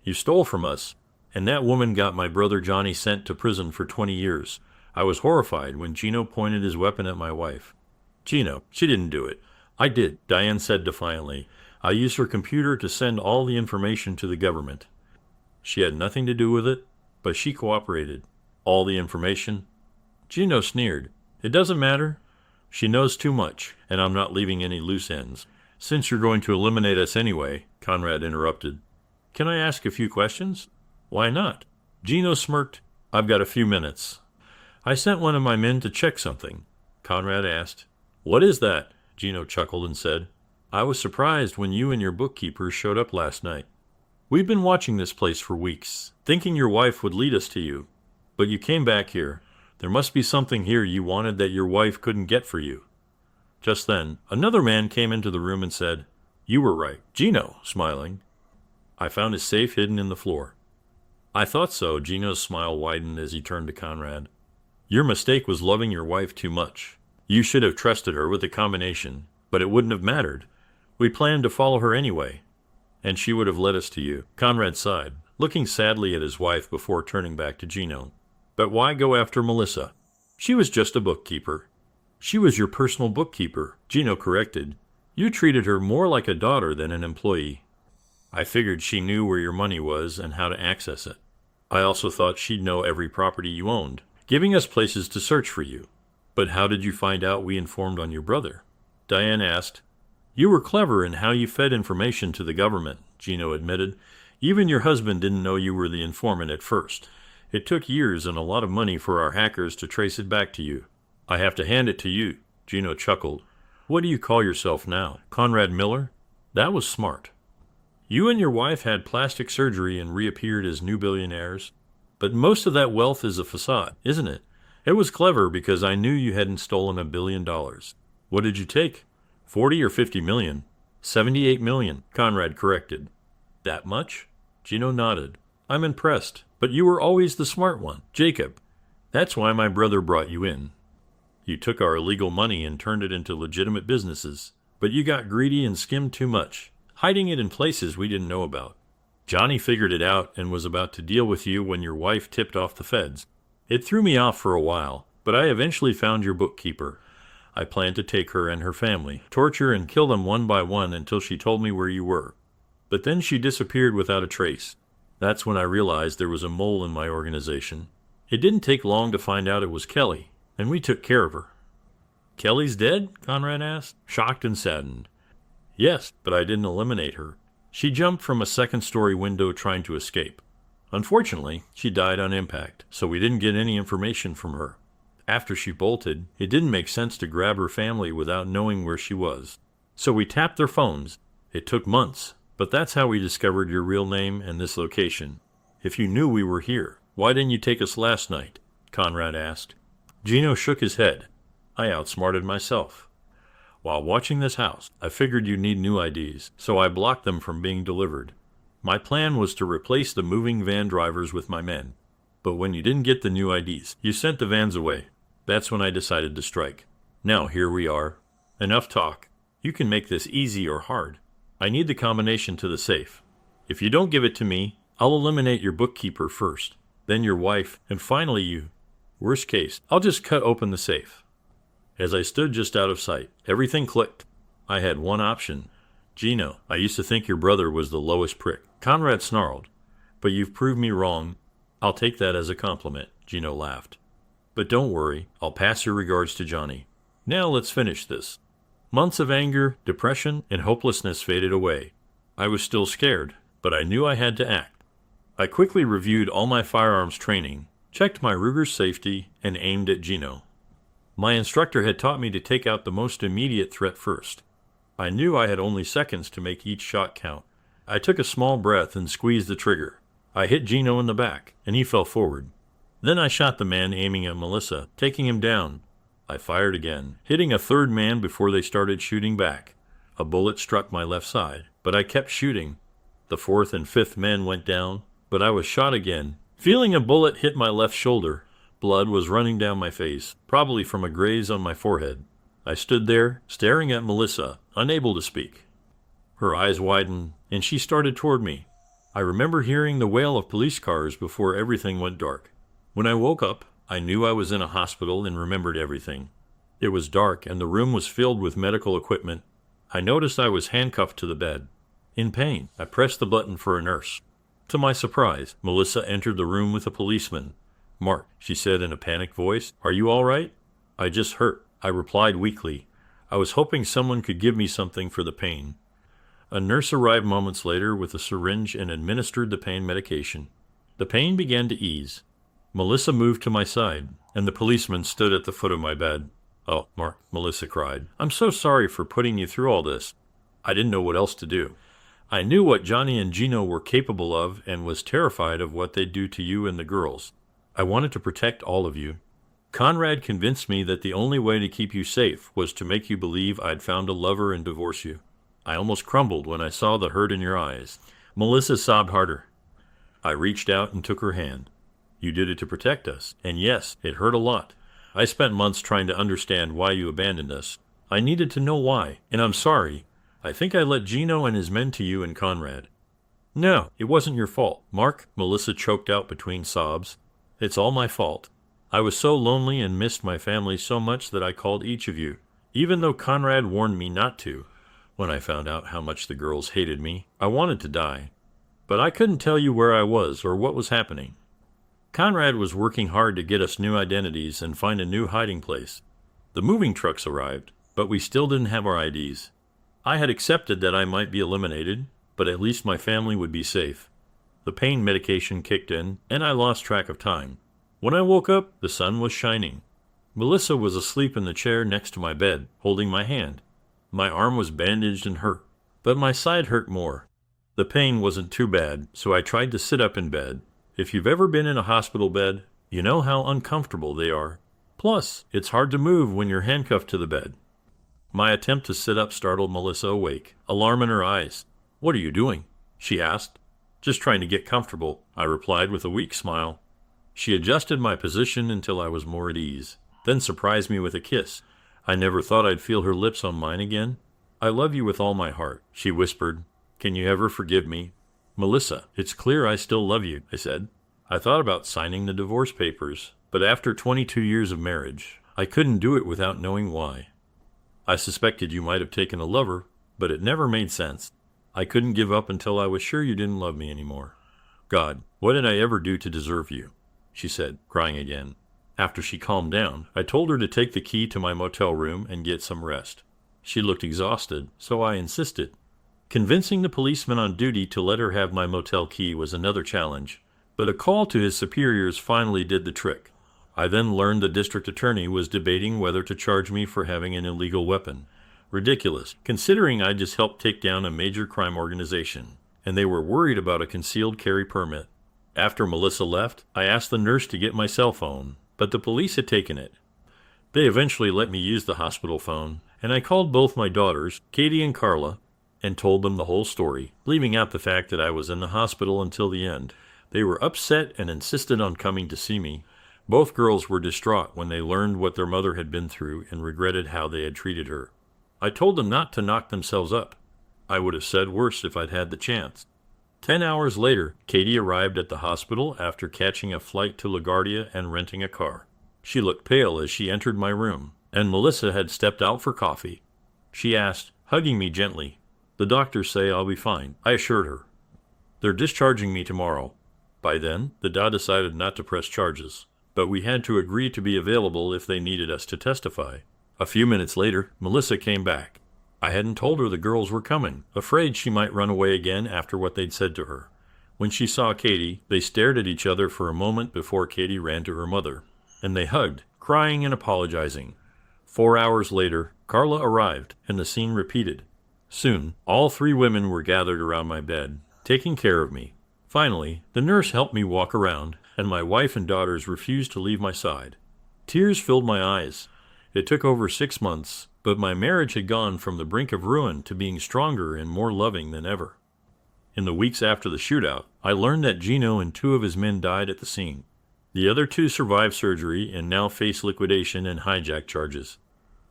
You stole from us, and that woman got my brother Johnny sent to prison for 20 years. I was horrified when Gino pointed his weapon at my wife." "Gino, she didn't do it." "I did," Diane said defiantly. "I used her computer to send all the information to the government." "She had nothing to do with it, but she cooperated." "All the information?" Gino sneered. "It doesn't matter. She knows too much, and I'm not leaving any loose ends." "Since you're going to eliminate us anyway," Conrad interrupted, "can I ask a few questions?" Why not? Gino smirked. I've got a few minutes. I sent one of my men to check something. Conrad asked. What is that? Gino chuckled and said, I was surprised when you and your bookkeeper showed up last night. We've been watching this place for weeks, thinking your wife would lead us to you. But you came back here. There must be something here you wanted that your wife couldn't get for you. Just then, another man came into the room and said, You were right. Gino, smiling. I found his safe hidden in the floor. I thought so. Gino's smile widened as he turned to Conrad. Your mistake was loving your wife too much. You should have trusted her with the combination, but it wouldn't have mattered. We planned to follow her anyway, and she would have led us to you. Conrad sighed, looking sadly at his wife before turning back to Gino. But why go after Melissa? She was just a bookkeeper. She was your personal bookkeeper, Gino corrected. You treated her more like a daughter than an employee. I figured she knew where your money was and how to access it. I also thought she'd know every property you owned, giving us places to search for you. But how did you find out we informed on your brother? Diane asked. You were clever in how you fed information to the government, Gino admitted. Even your husband didn't know you were the informant at first. It took years and a lot of money for our hackers to trace it back to you. I have to hand it to you, Gino chuckled. What do you call yourself now? Conrad Miller? That was smart. You and your wife had plastic surgery and reappeared as new billionaires. But most of that wealth is a facade, isn't it? It was clever because I knew you hadn't stolen $1 billion. What did you take? 40 or 50 million? 78 million, Conrad corrected. That much? Gino nodded. I'm impressed, but you were always the smart one, Jacob. That's why my brother brought you in. You took our illegal money and turned it into legitimate businesses, but you got greedy and skimmed too much, hiding it in places we didn't know about. Johnny figured it out and was about to deal with you when your wife tipped off the feds. It threw me off for a while, but I eventually found your bookkeeper. I planned to take her and her family, torture and kill them one by one until she told me where you were. But then she disappeared without a trace. That's when I realized there was a mole in my organization. It didn't take long to find out it was Kelly, and we took care of her. Kelly's dead? Conrad asked, shocked and saddened. Yes, but I didn't eliminate her. She jumped from a second-story window trying to escape. Unfortunately, she died on impact, so we didn't get any information from her. After she bolted, it didn't make sense to grab her family without knowing where she was. So we tapped their phones. It took months, but that's how we discovered your real name and this location. If you knew we were here, why didn't you take us last night? Conrad asked. Gino shook his head. I outsmarted myself. While watching this house, I figured you'd need new IDs, so I blocked them from being delivered. My plan was to replace the moving van drivers with my men. But when you didn't get the new IDs, you sent the vans away. That's when I decided to strike. Now here we are. Enough talk. You can make this easy or hard. I need the combination to the safe. If you don't give it to me, I'll eliminate your bookkeeper first, then your wife, and finally you. Worst case, I'll just cut open the safe. As I stood just out of sight, everything clicked. I had one option. Gino, I used to think your brother was the lowest prick. Conrad snarled. But you've proved me wrong. I'll take that as a compliment, Gino laughed. But don't worry, I'll pass your regards to Johnny. Now let's finish this. Months of anger, depression, and hopelessness faded away. I was still scared, but I knew I had to act. I quickly reviewed all my firearms training, checked my Ruger's safety, and aimed at Gino. My instructor had taught me to take out the most immediate threat first. I knew I had only seconds to make each shot count. I took a small breath and squeezed the trigger. I hit Gino in the back, and he fell forward. Then I shot the man aiming at Melissa, taking him down. I fired again, hitting a third man before they started shooting back. A bullet struck my left side, but I kept shooting. The fourth and fifth men went down, but I was shot again. Feeling a bullet hit my left shoulder, blood was running down my face, probably from a graze on my forehead. I stood there, staring at Melissa, unable to speak. Her eyes widened, and she started toward me. I remember hearing the wail of police cars before everything went dark. When I woke up, I knew I was in a hospital and remembered everything. It was dark, and the room was filled with medical equipment. I noticed I was handcuffed to the bed. In pain, I pressed the button for a nurse. To my surprise, Melissa entered the room with a policeman. "Mark," she said in a panicked voice, "are you all right?" "I just hurt," I replied weakly. I was hoping someone could give me something for the pain. A nurse arrived moments later with a syringe and administered the pain medication. The pain began to ease. Melissa moved to my side, and the policeman stood at the foot of my bed. "Oh, Mark," Melissa cried. "I'm so sorry for putting you through all this." I didn't know what else to do. I knew what Johnny and Gino were capable of and was terrified of what they'd do to you and the girls. I wanted to protect all of you. Conrad convinced me that the only way to keep you safe was to make you believe I'd found a lover and divorce you. I almost crumbled when I saw the hurt in your eyes. Melissa sobbed harder. I reached out and took her hand. You did it to protect us, and yes, it hurt a lot. I spent months trying to understand why you abandoned us. I needed to know why, and I'm sorry. I think I let Gino and his men to you and Conrad. No, it wasn't your fault, Mark, Melissa choked out between sobs. It's all my fault. I was so lonely and missed my family so much that I called each of you, even though Conrad warned me not to. When I found out how much the girls hated me, I wanted to die. But I couldn't tell you where I was or what was happening. Conrad was working hard to get us new identities and find a new hiding place. The moving trucks arrived, but we still didn't have our IDs. I had accepted that I might be eliminated, but at least my family would be safe. The pain medication kicked in, and I lost track of time. When I woke up, the sun was shining. Melissa was asleep in the chair next to my bed, holding my hand. My arm was bandaged and hurt, but my side hurt more. The pain wasn't too bad, so I tried to sit up in bed. If you've ever been in a hospital bed, you know how uncomfortable they are. Plus, it's hard to move when you're handcuffed to the bed. My attempt to sit up startled Melissa awake, alarm in her eyes. "What are you doing?" she asked. "Just trying to get comfortable," I replied with a weak smile. She adjusted my position until I was more at ease, then surprised me with a kiss. I never thought I'd feel her lips on mine again. "I love you with all my heart," she whispered. "Can you ever forgive me?" "Melissa, it's clear I still love you," I said. I thought about signing the divorce papers, but after 22 years of marriage, I couldn't do it without knowing why. I suspected you might have taken a lover, but it never made sense. I couldn't give up until I was sure you didn't love me anymore. "God, what did I ever do to deserve you?" she said, crying again. After she calmed down, I told her to take the key to my motel room and get some rest. She looked exhausted, so I insisted. Convincing the policeman on duty to let her have my motel key was another challenge, but a call to his superiors finally did the trick. I then learned the district attorney was debating whether to charge me for having an illegal weapon. Ridiculous, considering I just helped take down a major crime organization, and they were worried about a concealed carry permit. After Melissa left, I asked the nurse to get my cell phone, but the police had taken it. They eventually let me use the hospital phone, and I called both my daughters, Katie and Carla, and told them the whole story, leaving out the fact that I was in the hospital until the end. They were upset and insisted on coming to see me. Both girls were distraught when they learned what their mother had been through and regretted how they had treated her. I told them not to knock themselves up. I would have said worse if I'd had the chance. 10 hours later, Katie arrived at the hospital after catching a flight to LaGuardia and renting a car. She looked pale as she entered my room, and Melissa had stepped out for coffee. She asked, hugging me gently, "The doctors say I'll be fine," I assured her. "They're discharging me tomorrow." By then, the DA decided not to press charges, but we had to agree to be available if they needed us to testify. A few minutes later, Melissa came back. I hadn't told her the girls were coming, afraid she might run away again after what they'd said to her. When she saw Katie, they stared at each other for a moment before Katie ran to her mother, and they hugged, crying and apologizing. 4 hours later, Carla arrived, and the scene repeated. Soon, all 3 women were gathered around my bed, taking care of me. Finally, the nurse helped me walk around, and my wife and daughters refused to leave my side. Tears filled my eyes. It took over 6 months, but my marriage had gone from the brink of ruin to being stronger and more loving than ever. In the weeks after the shootout, I learned that Gino and 2 of his men died at the scene. The other 2 survived surgery and now face liquidation and hijack charges,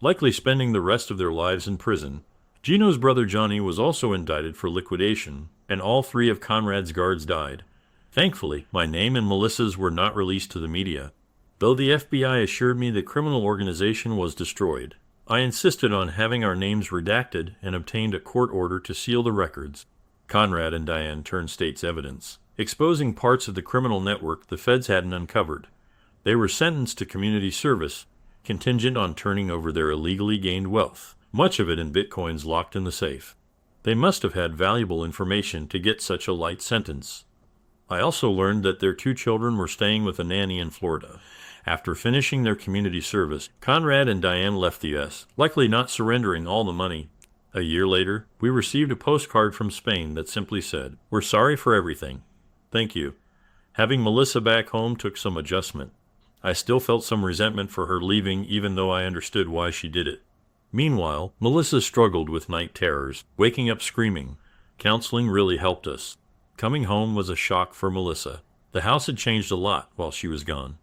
likely spending the rest of their lives in prison. Gino's brother Johnny was also indicted for liquidation, and all 3 of Conrad's guards died. Thankfully, my name and Melissa's were not released to the media. Though the FBI assured me the criminal organization was destroyed, I insisted on having our names redacted and obtained a court order to seal the records. Conrad and Diane turned state's evidence, exposing parts of the criminal network the feds hadn't uncovered. They were sentenced to community service, contingent on turning over their illegally gained wealth, much of it in bitcoins locked in the safe. They must have had valuable information to get such a light sentence. I also learned that their 2 children were staying with a nanny in Florida. After finishing their community service, Conrad and Diane left the U.S., likely not surrendering all the money. A year later, we received a postcard from Spain that simply said, "We're sorry for everything. Thank you." Having Melissa back home took some adjustment. I still felt some resentment for her leaving, even though I understood why she did it. Meanwhile, Melissa struggled with night terrors, waking up screaming. Counseling really helped us. Coming home was a shock for Melissa. The house had changed a lot while she was gone.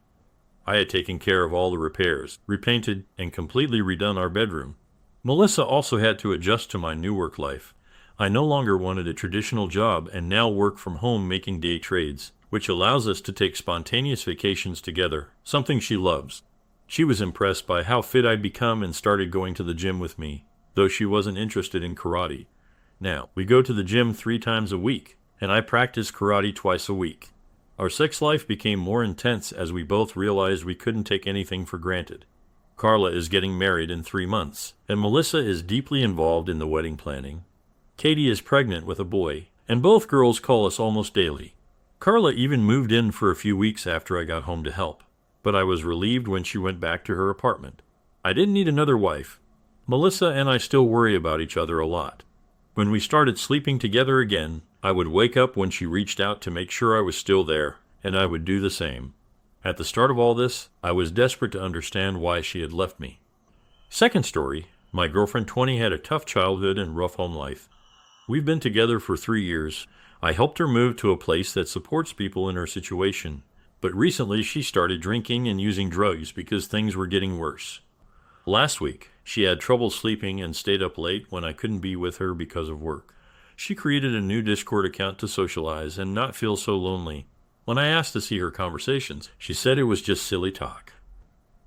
I had taken care of all the repairs, repainted, and completely redone our bedroom. Melissa also had to adjust to my new work life. I no longer wanted a traditional job and now work from home making day trades, which allows us to take spontaneous vacations together, something she loves. She was impressed by how fit I'd become and started going to the gym with me, though she wasn't interested in karate. Now, we go to the gym 3 times a week, and I practice karate twice a week. Our sex life became more intense as we both realized we couldn't take anything for granted. Carla is getting married in 3 months, and Melissa is deeply involved in the wedding planning. Katie is pregnant with a boy, and both girls call us almost daily. Carla even moved in for a few weeks after I got home to help, but I was relieved when she went back to her apartment. I didn't need another wife. Melissa and I still worry about each other a lot. When we started sleeping together again, I would wake up when she reached out to make sure I was still there, and I would do the same. At the start of all this, I was desperate to understand why she had left me. Second story, my girlfriend 20 had a tough childhood and rough home life. We've been together for 3 years. I helped her move to a place that supports people in her situation, but recently she started drinking and using drugs because things were getting worse. Last week, she had trouble sleeping and stayed up late when I couldn't be with her because of work. She created a new Discord account to socialize and not feel so lonely. When I asked to see her conversations, she said it was just silly talk.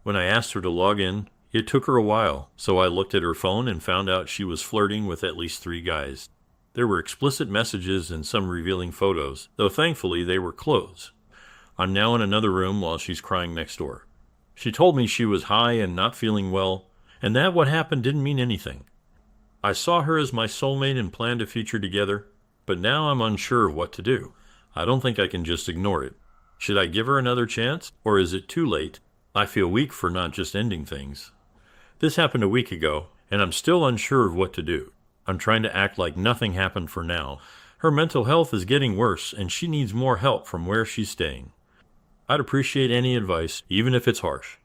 When I asked her to log in, it took her a while, so I looked at her phone and found out she was flirting with at least 3 guys. There were explicit messages and some revealing photos, though thankfully they were clothes. I'm now in another room while she's crying next door. She told me she was high and not feeling well, and that what happened didn't mean anything. I saw her as my soulmate and planned a future together, but now I'm unsure of what to do. I don't think I can just ignore it. Should I give her another chance, or is it too late? I feel weak for not just ending things. This happened a week ago, and I'm still unsure of what to do. I'm trying to act like nothing happened for now. Her mental health is getting worse, and she needs more help from where she's staying. I'd appreciate any advice, even if it's harsh.